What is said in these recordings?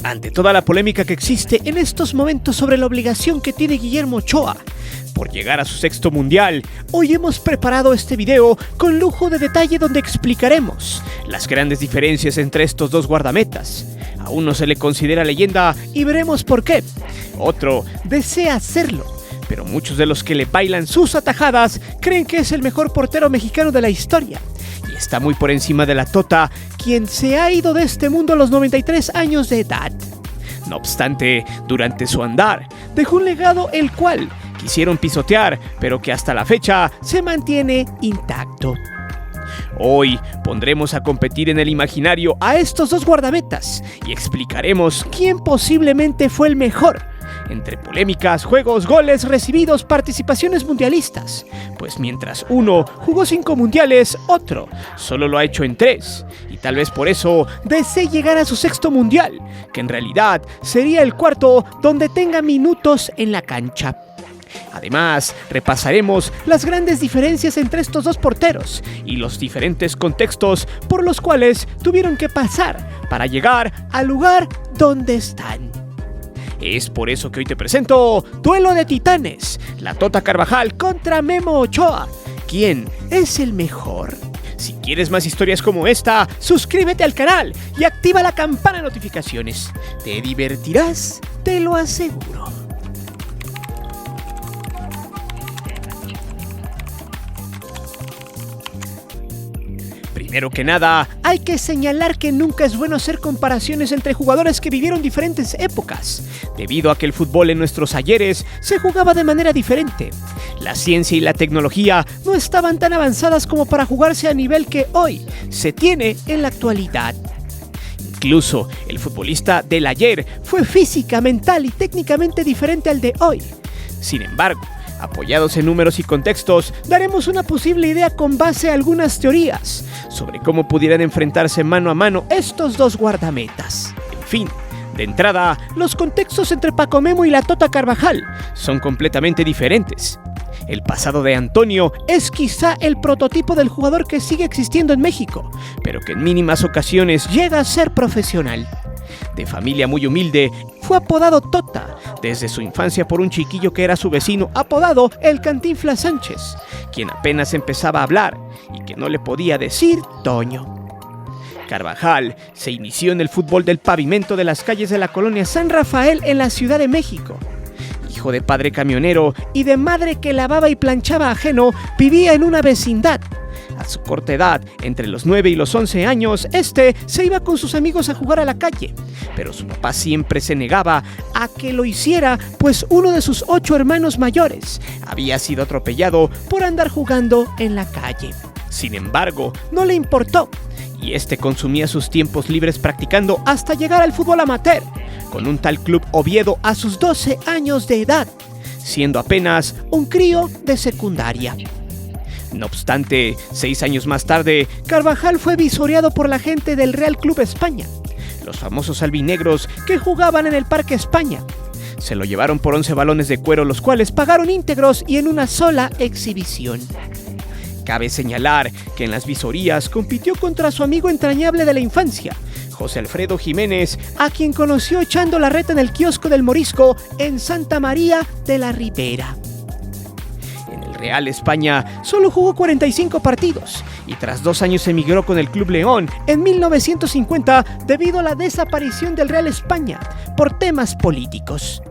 Ante toda la polémica que existe en estos momentos sobre la obligación que tiene Guillermo Ochoa por llegar a su sexto mundial, hoy hemos preparado este video con lujo de detalle donde explicaremos las grandes diferencias entre estos dos guardametas. A uno se le considera leyenda y veremos por qué. Otro desea serlo, pero muchos de los que le bailan sus atajadas creen que es el mejor portero mexicano de la historia. Y está muy por encima de la Tota, quien se ha ido de este mundo a los 93 años de edad. No obstante, durante su andar, dejó un legado el cual quisieron pisotear, pero que hasta la fecha se mantiene intacto. Hoy pondremos a competir en el imaginario a estos dos guardametas y explicaremos quién posiblemente fue el mejor, entre polémicas, juegos, goles recibidos, participaciones mundialistas. Pues mientras uno jugó 5 mundiales, otro solo lo ha hecho en 3. Y tal vez por eso desee llegar a su sexto mundial, que en realidad sería el cuarto donde tenga minutos en la cancha. Además, repasaremos las grandes diferencias entre estos dos porteros y los diferentes contextos por los cuales tuvieron que pasar para llegar al lugar donde están. Es por eso que hoy te presento Duelo de Titanes, la Tota Carvajal contra Memo Ochoa. ¿Quién es el mejor? Si quieres más historias como esta, suscríbete al canal y activa la campana de notificaciones. Te divertirás, te lo aseguro. Primero que nada, hay que señalar que nunca es bueno hacer comparaciones entre jugadores que vivieron diferentes épocas, debido a que el fútbol en nuestros ayeres se jugaba de manera diferente. La ciencia y la tecnología no estaban tan avanzadas como para jugarse a nivel que hoy se tiene en la actualidad. Incluso el futbolista del ayer fue física, mental y técnicamente diferente al de hoy. Sin embargo, apoyados en números y contextos, daremos una posible idea con base a algunas teorías sobre cómo pudieran enfrentarse mano a mano estos dos guardametas. En fin, de entrada, los contextos entre Paco Memo y la Tota Carvajal son completamente diferentes. El pasado de Antonio es quizá el prototipo del jugador que sigue existiendo en México, pero que en mínimas ocasiones llega a ser profesional. De familia muy humilde, fue apodado Tota desde su infancia por un chiquillo que era su vecino apodado el Cantinflas Sánchez, quien apenas empezaba a hablar y que no le podía decir Toño. Carvajal se inició en el fútbol del pavimento de las calles de la colonia San Rafael en la Ciudad de México. Hijo de padre camionero y de madre que lavaba y planchaba ajeno, vivía en una vecindad. A su corta edad, entre los 9 y los 11 años, se iba con sus amigos a jugar a la calle, pero su papá siempre se negaba a que lo hiciera, pues uno de sus 8 hermanos mayores había sido atropellado por andar jugando en la calle. Sin embargo, no le importó, y consumía sus tiempos libres practicando hasta llegar al fútbol amateur, con un tal Club Oviedo a sus 12 años de edad, siendo apenas un crío de secundaria. No obstante, 6 años más tarde, Carvajal fue visoreado por la gente del Real Club España, los famosos albinegros que jugaban en el Parque España. Se lo llevaron por 11 balones de cuero, los cuales pagaron íntegros y en una sola exhibición. Cabe señalar que en las visorías compitió contra su amigo entrañable de la infancia, José Alfredo Jiménez, a quien conoció echando la reta en el kiosco del Morisco en Santa María de la Ribera. Real España solo jugó 45 partidos y tras 2 años emigró con el Club León en 1950 debido a la desaparición del Real España por temas políticos.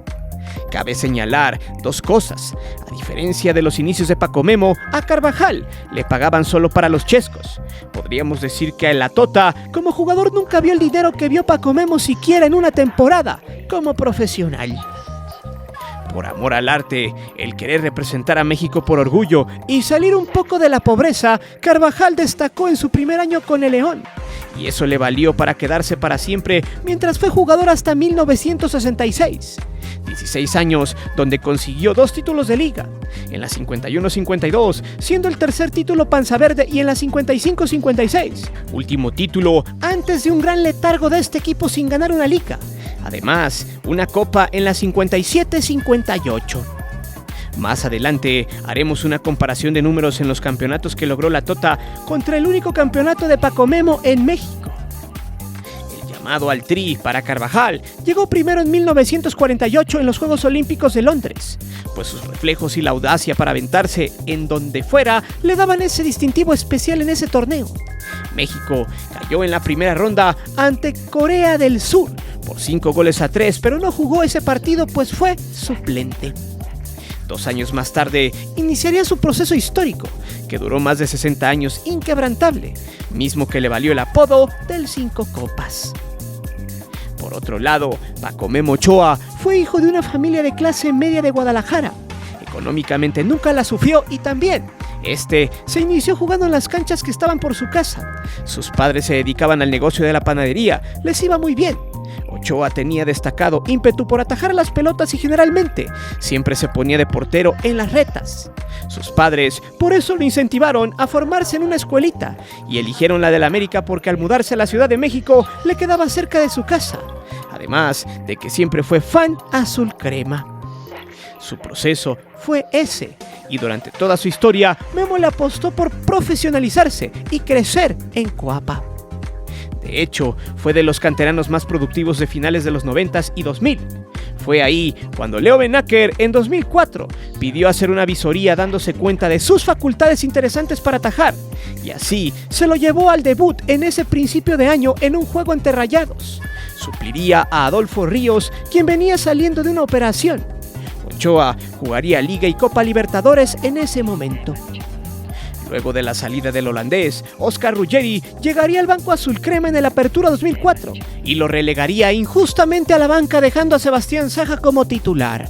Cabe señalar 2 cosas. A diferencia de los inicios de Paco Memo, a Carvajal le pagaban solo para los chescos. Podríamos decir que a la Tota, como jugador, nunca vio el dinero que vio Paco Memo siquiera en una temporada como profesional. Por amor al arte, el querer representar a México por orgullo y salir un poco de la pobreza, Carvajal destacó en su primer año con el León, y eso le valió para quedarse para siempre mientras fue jugador hasta 1966. 16 años donde consiguió 2 títulos de liga, en la 51-52, siendo el tercer título panza verde, y en la 55-56, último título antes de un gran letargo de este equipo sin ganar una liga. Además, una copa en la 57-58. Más adelante haremos una comparación de números en los campeonatos que logró la Tota contra el único campeonato de Paco Memo en México. El Llamado al Tri para Carvajal, llegó primero en 1948 en los Juegos Olímpicos de Londres, pues sus reflejos y la audacia para aventarse en donde fuera le daban ese distintivo especial en ese torneo. México cayó en la primera ronda ante Corea del Sur por 5-3, pero no jugó ese partido pues fue suplente. 2 años más tarde iniciaría su proceso histórico, que duró más de 60 años inquebrantable, mismo que le valió el apodo del 5 Copas. Por otro lado, Paco Memo Ochoa fue hijo de una familia de clase media de Guadalajara. Económicamente nunca la sufrió y también se inició jugando en las canchas que estaban por su casa. Sus padres se dedicaban al negocio de la panadería, les iba muy bien. Ochoa tenía destacado ímpetu por atajar las pelotas y generalmente siempre se ponía de portero en las retas. Sus padres por eso lo incentivaron a formarse en una escuelita y eligieron la del América porque al mudarse a la Ciudad de México le quedaba cerca de su casa, además de que siempre fue fan azul crema. Su proceso fue ese, y durante toda su historia Memo le apostó por profesionalizarse y crecer en Coapa. De hecho, fue de los canteranos más productivos de finales de los 90s y 2000. Fue ahí cuando Leo Benacker, en 2004, pidió hacer una visoría dándose cuenta de sus facultades interesantes para atajar, y así se lo llevó al debut en ese principio de año en un juego ante Rayados. Supliría a Adolfo Ríos, quien venía saliendo de una operación. Ochoa jugaría Liga y Copa Libertadores en ese momento. Luego de la salida del holandés, Oscar Ruggeri llegaría al banco azul crema en el Apertura 2004 y lo relegaría injustamente a la banca dejando a Sebastián Saja como titular.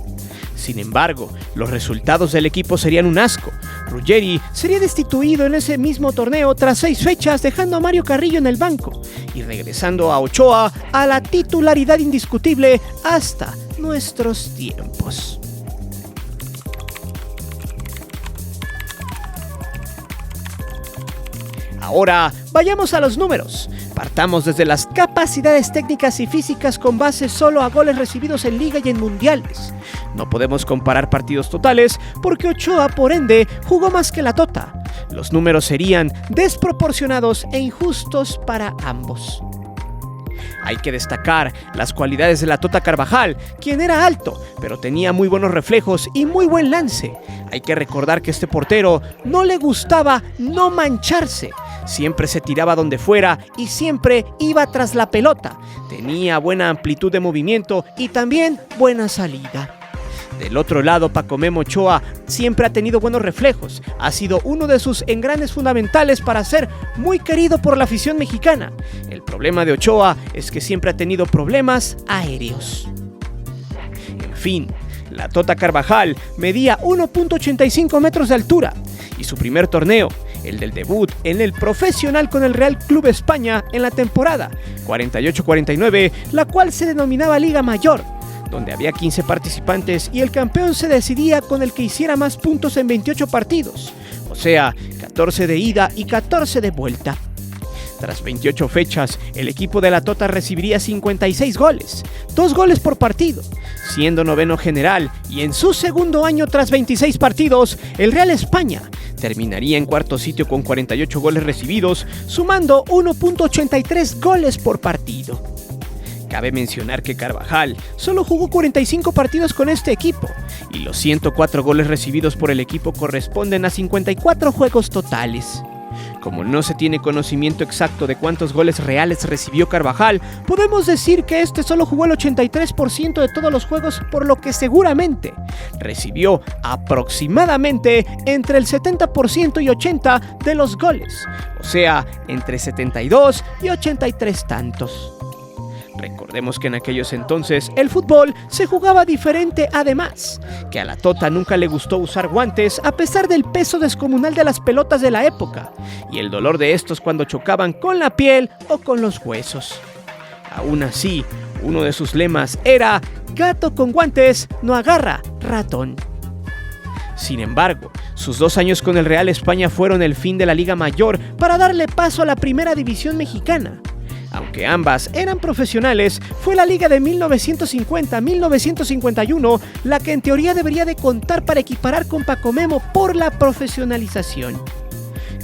Sin embargo, los resultados del equipo serían un asco. Ruggeri sería destituido en ese mismo torneo tras 6 fechas dejando a Mario Carrillo en el banco y regresando a Ochoa a la titularidad indiscutible hasta nuestros tiempos. Ahora, vayamos a los números. Partamos desde las capacidades técnicas y físicas con base solo a goles recibidos en Liga y en Mundiales. No podemos comparar partidos totales porque Ochoa, por ende, jugó más que la Tota. Los números serían desproporcionados e injustos para ambos. Hay que destacar las cualidades de la Tota Carvajal, quien era alto, pero tenía muy buenos reflejos y muy buen lance. Hay que recordar que este portero no le gustaba no mancharse. Siempre se tiraba donde fuera y siempre iba tras la pelota. Tenía buena amplitud de movimiento y también buena salida. Del otro lado, Paco Memo Ochoa siempre ha tenido buenos reflejos. Ha sido uno de sus engranes fundamentales para ser muy querido por la afición mexicana. El problema de Ochoa es que siempre ha tenido problemas aéreos. En fin, la Tota Carvajal medía 1.85 metros de altura y su primer torneo, el del debut en el profesional con el Real Club España en la temporada 48-49, la cual se denominaba Liga Mayor, donde había 15 participantes y el campeón se decidía con el que hiciera más puntos en 28 partidos, o sea, 14 de ida y 14 de vuelta. Tras 28 fechas, el equipo de la Tota recibiría 56 goles, 2 goles por partido, siendo noveno general, y en su segundo año tras 26 partidos, el Real España terminaría en cuarto sitio con 48 goles recibidos, sumando 1.83 goles por partido. Cabe mencionar que Carvajal solo jugó 45 partidos con este equipo, y los 104 goles recibidos por el equipo corresponden a 54 juegos totales. Como no se tiene conocimiento exacto de cuántos goles reales recibió Carvajal, podemos decir que este solo jugó el 83% de todos los juegos, por lo que seguramente recibió aproximadamente entre el 70% y 80% de los goles, o sea, entre 72 y 83 tantos. Recordemos que en aquellos entonces el fútbol se jugaba diferente, además que a la Tota nunca le gustó usar guantes a pesar del peso descomunal de las pelotas de la época y el dolor de estos cuando chocaban con la piel o con los huesos. Aún así, uno de sus lemas era "gato con guantes no agarra ratón". Sin embargo, sus 2 años con el Real España fueron el fin de la Liga Mayor para darle paso a la Primera División Mexicana. Aunque ambas eran profesionales, fue la liga de 1950-1951 la que en teoría debería de contar para equiparar con Paco Memo por la profesionalización.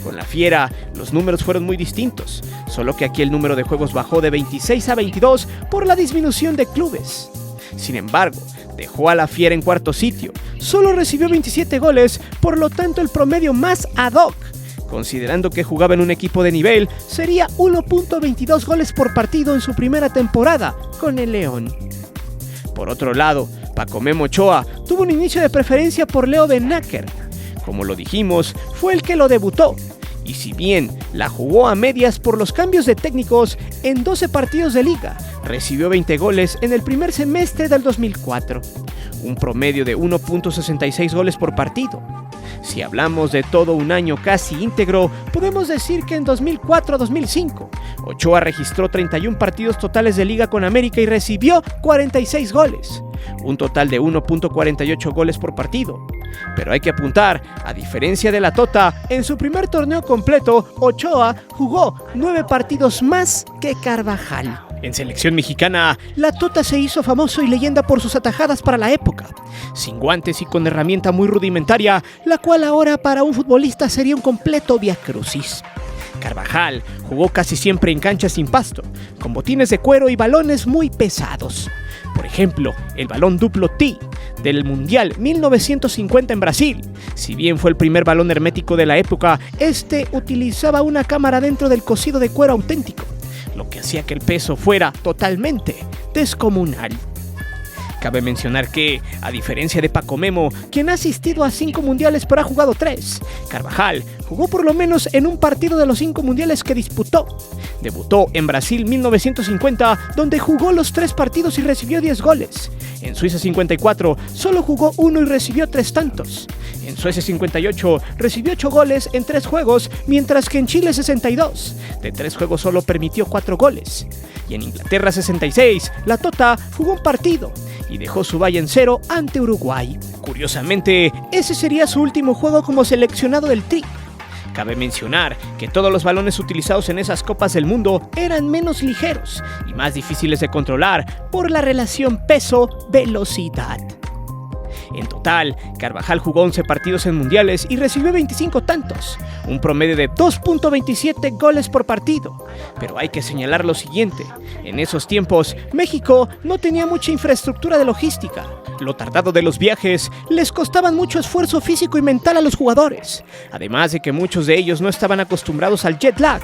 Con la Fiera, los números fueron muy distintos, solo que aquí el número de juegos bajó de 26 a 22 por la disminución de clubes. Sin embargo, dejó a la Fiera en cuarto sitio, solo recibió 27 goles, por lo tanto el promedio más ad hoc, considerando que jugaba en un equipo de nivel, sería 1.22 goles por partido en su primera temporada con el León. Por otro lado, Paco Memo Ochoa tuvo un inicio de preferencia por Leo Benacer. Como lo dijimos, fue el que lo debutó, y si bien la jugó a medias por los cambios de técnicos, en 12 partidos de liga recibió 20 goles en el primer semestre del 2004, un promedio de 1.66 goles por partido. Si hablamos de todo un año casi íntegro, podemos decir que en 2004-2005, Ochoa registró 31 partidos totales de liga con América y recibió 46 goles, un total de 1.48 goles por partido. Pero hay que apuntar, a diferencia de la Tota, en su primer torneo completo, Ochoa jugó 9 partidos más que Carvajal. En selección mexicana, la Tota se hizo famoso y leyenda por sus atajadas para la época, sin guantes y con herramienta muy rudimentaria, la cual ahora para un futbolista sería un completo viacrucis. Carvajal jugó casi siempre en canchas sin pasto, con botines de cuero y balones muy pesados. Por ejemplo, el balón duplo T del Mundial 1950 en Brasil. Si bien fue el primer balón hermético de la época, este utilizaba una cámara dentro del cosido de cuero auténtico, lo que hacía que el peso fuera totalmente descomunal. Cabe mencionar que, a diferencia de Paco Memo, quien ha asistido a 5 mundiales pero ha jugado 3, Carvajal jugó por lo menos en un partido de los 5 mundiales que disputó. Debutó en Brasil 1950, donde jugó los 3 partidos y recibió 10 goles. En Suiza 54 solo jugó 1 y recibió 3 tantos. En Suecia 58 recibió 8 goles en 3 juegos, mientras que en Chile 62, de 3 juegos solo permitió 4 goles. Y en Inglaterra 66, la Tota jugó un partido y dejó su valla en 0 ante Uruguay. Curiosamente, ese sería su último juego como seleccionado del Tri. Cabe mencionar que todos los balones utilizados en esas copas del mundo eran menos ligeros y más difíciles de controlar por la relación peso-velocidad. En total, Carvajal jugó 11 partidos en mundiales y recibió 25 tantos, un promedio de 2.27 goles por partido. Pero hay que señalar lo siguiente: en esos tiempos, México no tenía mucha infraestructura de logística. Lo tardado de los viajes les costaban mucho esfuerzo físico y mental a los jugadores, además de que muchos de ellos no estaban acostumbrados al jet lag.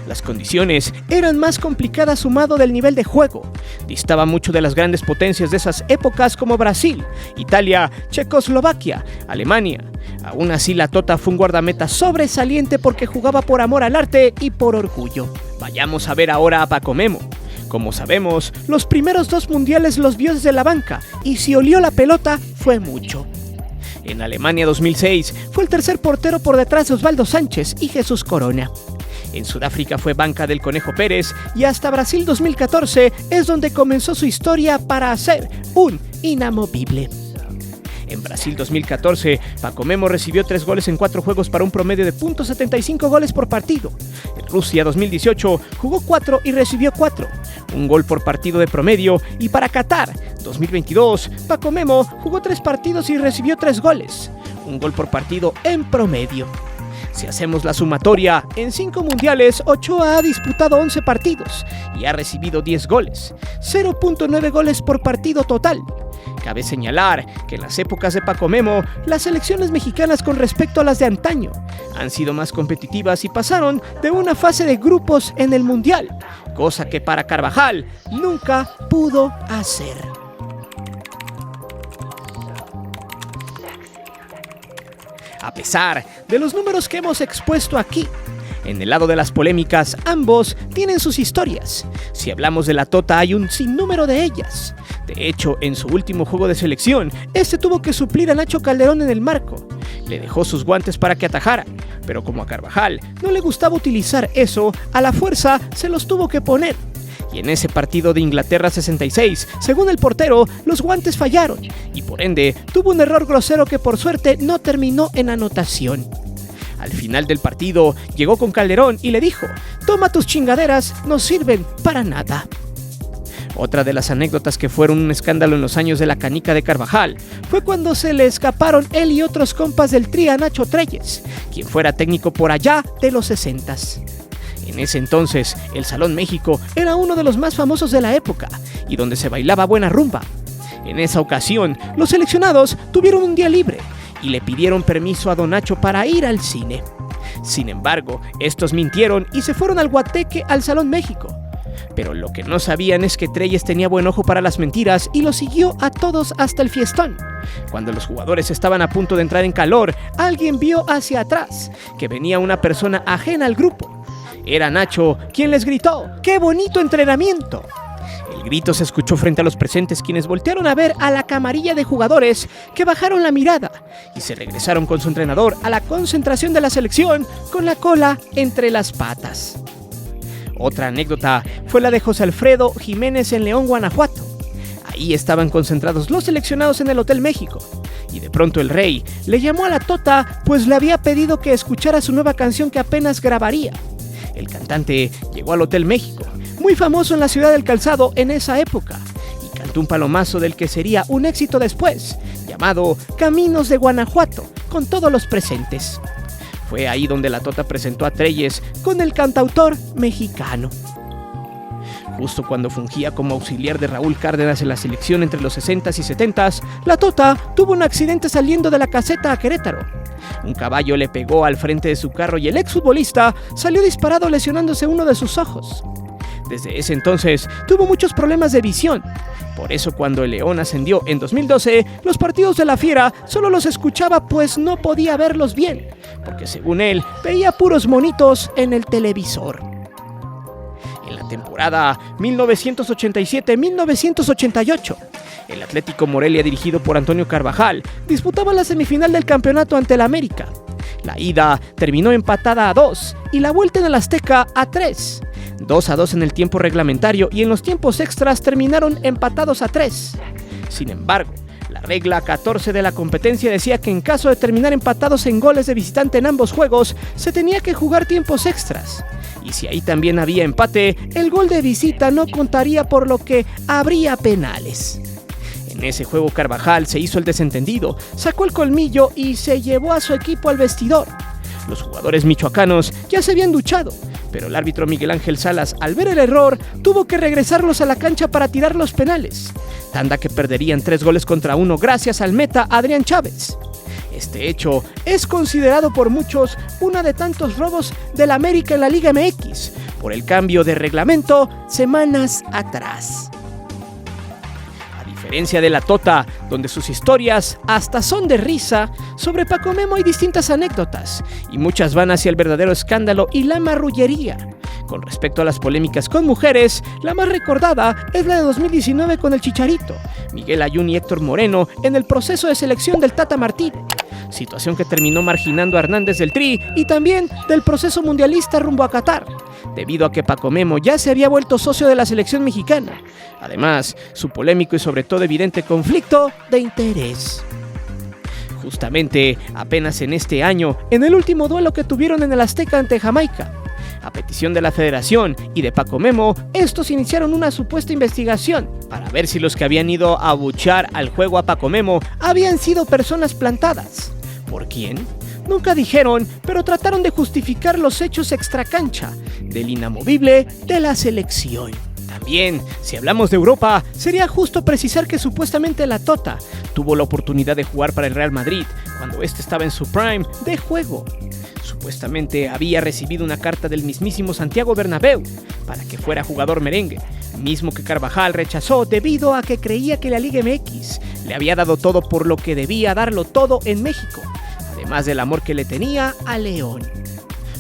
Las condiciones eran más complicadas sumado del nivel de juego. Distaba mucho de las grandes potencias de esas épocas como Brasil, Italia, Checoslovaquia, Alemania. Aún así, la Tota fue un guardameta sobresaliente porque jugaba por amor al arte y por orgullo. Vayamos a ver ahora a Paco Memo. Como sabemos, los primeros 2 mundiales los vio desde la banca y si olió la pelota fue mucho. En Alemania 2006 fue el tercer portero por detrás de Osvaldo Sánchez y Jesús Corona. En Sudáfrica fue banca del Conejo Pérez y hasta Brasil 2014 es donde comenzó su historia para ser un inamovible. En Brasil 2014, Paco Memo recibió 3 goles en 4 juegos para un promedio de .75 goles por partido. En Rusia 2018 jugó 4 y recibió 4, un gol por partido de promedio. Y para Qatar 2022, Paco Memo jugó 3 partidos y recibió 3 goles, un gol por partido en promedio. Si hacemos la sumatoria, en 5 mundiales, Ochoa ha disputado 11 partidos y ha recibido 10 goles, 0.9 goles por partido total. Cabe señalar que en las épocas de Paco Memo, las selecciones mexicanas con respecto a las de antaño han sido más competitivas y pasaron de una fase de grupos en el Mundial, cosa que para Carvajal nunca pudo hacer. A pesar de los números que hemos expuesto aquí, en el lado de las polémicas, ambos tienen sus historias. Si hablamos de la Tota, hay un sinnúmero de ellas. De hecho, en su último juego de selección, este tuvo que suplir a Nacho Calderón en el marco. Le dejó sus guantes para que atajara, pero como a Carvajal no le gustaba utilizar eso, a la fuerza se los tuvo que poner. Y en ese partido de Inglaterra 66, según el portero, los guantes fallaron y por ende tuvo un error grosero que por suerte no terminó en anotación. Al final del partido llegó con Calderón y le dijo: "Toma tus chingaderas, no sirven para nada". Otra de las anécdotas que fueron un escándalo en los años de la canica de Carvajal fue cuando se le escaparon él y otros compas del Tri a Nacho Treyes, quien fuera técnico por allá de los 60s. En ese entonces, el Salón México era uno de los más famosos de la época y donde se bailaba buena rumba. En esa ocasión, los seleccionados tuvieron un día libre y le pidieron permiso a Don Nacho para ir al cine. Sin embargo, estos mintieron y se fueron al Guateque al Salón México. Pero lo que no sabían es que Treyes tenía buen ojo para las mentiras y los siguió a todos hasta el fiestón. Cuando los jugadores estaban a punto de entrar en calor, alguien vio hacia atrás que venía una persona ajena al grupo. Era Nacho quien les gritó: ¡qué bonito entrenamiento! El grito se escuchó frente a los presentes, quienes voltearon a ver a la camarilla de jugadores que bajaron la mirada y se regresaron con su entrenador a la concentración de la selección con la cola entre las patas. Otra anécdota fue la de José Alfredo Jiménez en León, Guanajuato. Ahí estaban concentrados los seleccionados en el Hotel México y de pronto el Rey le llamó a la Tota, pues le había pedido que escuchara su nueva canción que apenas grabaría. El cantante llegó al Hotel México, muy famoso en la ciudad del calzado en esa época, y cantó un palomazo del que sería un éxito después, llamado Caminos de Guanajuato, con todos los presentes. Fue ahí donde la Tota presentó a Treyes con el cantautor mexicano. Justo cuando fungía como auxiliar de Raúl Cárdenas en la selección entre los 60s y 70s, la Tota tuvo un accidente saliendo de la caseta a Querétaro. Un caballo le pegó al frente de su carro y el exfutbolista salió disparado lesionándose uno de sus ojos. Desde ese entonces tuvo muchos problemas de visión. Por eso cuando el León ascendió en 2012, los partidos de la Fiera solo los escuchaba pues no podía verlos bien, porque según él veía puros monitos en el televisor. En la temporada 1987-1988, el Atlético Morelia, dirigido por Antonio Carvajal, disputaba la semifinal del campeonato ante el América. La ida terminó empatada a 2 y la vuelta en el Azteca a 3. 2-2 en el tiempo reglamentario y en los tiempos extras terminaron empatados a 3. Sin embargo, la regla 14 de la competencia decía que en caso de terminar empatados en goles de visitante en ambos juegos, se tenía que jugar tiempos extras. Y si ahí también había empate, el gol de visita no contaría, por lo que habría penales. En ese juego Carvajal se hizo el desentendido, sacó el colmillo y se llevó a su equipo al vestidor. Los jugadores michoacanos ya se habían duchado, pero el árbitro Miguel Ángel Salas, al ver el error, tuvo que regresarlos a la cancha para tirar los penales. Tanda que perderían 3-1 gracias al meta Adrián Chávez. Este hecho es considerado por muchos uno de tantos robos del América en la Liga MX, por el cambio de reglamento semanas atrás. A diferencia de la Tota, donde sus historias hasta son de risa, sobre Paco Memo hay distintas anécdotas, y muchas van hacia el verdadero escándalo y la marrullería. Con respecto a las polémicas con mujeres, la más recordada es la de 2019 con el Chicharito, Miguel Ayun y Héctor Moreno en el proceso de selección del Tata Martino. Situación que terminó marginando a Hernández del Tri y también del proceso mundialista rumbo a Qatar, debido a que Paco Memo ya se había vuelto socio de la selección mexicana. Además, su polémico y sobre todo evidente conflicto de interés. Justamente, apenas en este año, en el último duelo que tuvieron en el Azteca ante Jamaica, a petición de la Federación y de Paco Memo, estos iniciaron una supuesta investigación para ver si los que habían ido a abuchear al juego a Paco Memo habían sido personas plantadas. ¿Por quién? Nunca dijeron, pero trataron de justificar los hechos extracancha del inamovible de la selección. También, si hablamos de Europa, sería justo precisar que supuestamente la Tota tuvo la oportunidad de jugar para el Real Madrid cuando este estaba en su prime de juego. Supuestamente había recibido una carta del mismísimo Santiago Bernabéu para que fuera jugador merengue, mismo que Carvajal rechazó debido a que creía que la Liga MX le había dado todo por lo que debía darlo todo en México, además del amor que le tenía a León.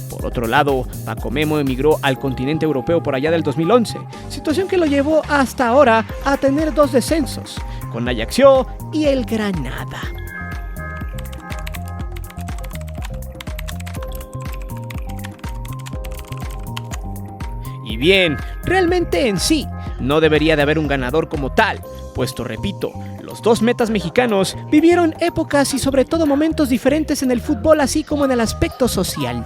Por otro lado, Paco Memo emigró al continente europeo por allá del 2011, situación que lo llevó hasta ahora a tener 2 descensos, con Ajaccio y el Granada. Y bien, realmente en sí, no debería de haber un ganador como tal, puesto, repito, los dos metas mexicanos vivieron épocas y sobre todo momentos diferentes en el fútbol, así como en el aspecto social.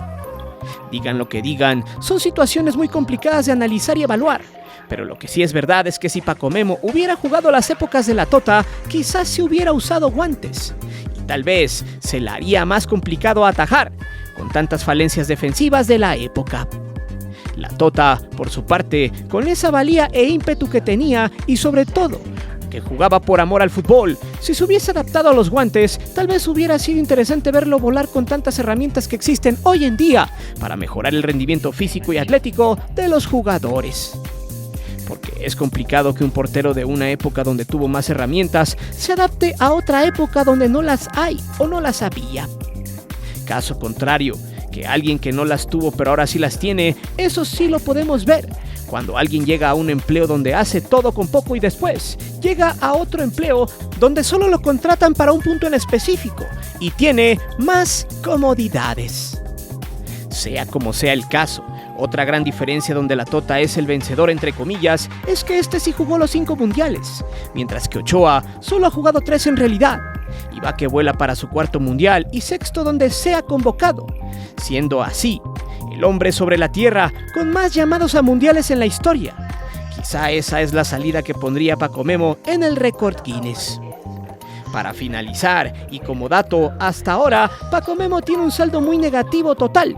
Digan lo que digan, son situaciones muy complicadas de analizar y evaluar, Pero lo que sí es verdad es que si Paco Memo hubiera jugado las épocas de la Tota, quizás se hubiera usado guantes. Y tal vez se la haría más complicado atajar, con tantas falencias defensivas de la época. La Tota, por su parte, con esa valía e ímpetu que tenía y sobre todo, que jugaba por amor al fútbol, si se hubiese adaptado a los guantes, tal vez hubiera sido interesante verlo volar con tantas herramientas que existen hoy en día para mejorar el rendimiento físico y atlético de los jugadores. Porque es complicado que un portero de una época donde tuvo más herramientas se adapte a otra época donde no las hay o no las había. Caso contrario, que alguien que no las tuvo pero ahora sí las tiene, eso sí lo podemos ver. Cuando alguien llega a un empleo donde hace todo con poco y después llega a otro empleo donde solo lo contratan para un punto en específico y tiene más comodidades. Sea como sea el caso, otra gran diferencia donde la Tota es el vencedor entre comillas es que este sí jugó los 5 mundiales, mientras que Ochoa solo ha jugado 3 en realidad, y va que vuela para su 4º mundial y 6º donde sea convocado, siendo así el hombre sobre la tierra con más llamados a mundiales en la historia. Quizá esa es la salida que pondría Paco Memo en el récord Guinness. Para finalizar, y como dato, hasta ahora Paco Memo tiene un saldo muy negativo total,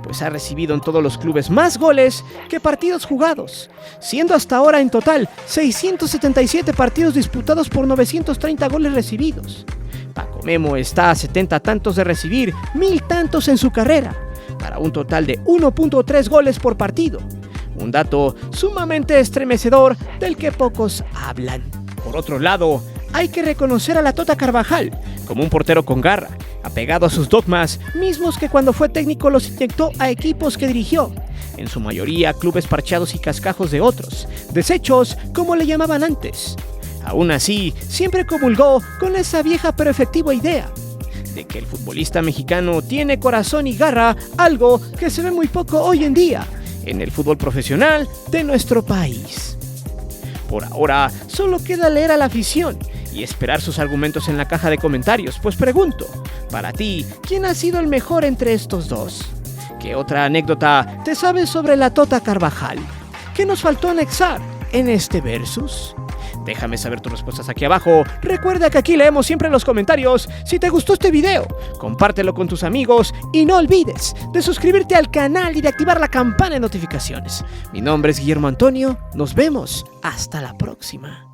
pues ha recibido en todos los clubes más goles que partidos jugados, siendo hasta ahora en total 677 partidos disputados por 930 goles recibidos. Paco Memo está a 70 tantos de recibir 1000 tantos en su carrera, para un total de 1.3 goles por partido, un dato sumamente estremecedor del que pocos hablan. Por otro lado, hay que reconocer a la Tota Carvajal como un portero con garra, apegado a sus dogmas, mismos que cuando fue técnico los inyectó a equipos que dirigió, en su mayoría clubes parchados y cascajos de otros, desechos como le llamaban antes. Aún así, siempre comulgó con esa vieja pero efectiva idea de que el futbolista mexicano tiene corazón y garra, algo que se ve muy poco hoy en día en el fútbol profesional de nuestro país. Por ahora, solo queda leer a la afición y esperar sus argumentos en la caja de comentarios, pues pregunto, para ti, ¿quién ha sido el mejor entre estos dos? ¿Qué otra anécdota te sabes sobre la Tota Carvajal? ¿Qué nos faltó anexar en este versus? Déjame saber tus respuestas aquí abajo. Recuerda que aquí leemos siempre los comentarios. Si te gustó este video, compártelo con tus amigos y no olvides de suscribirte al canal y de activar la campana de notificaciones. Mi nombre es Guillermo Antonio. Nos vemos hasta la próxima.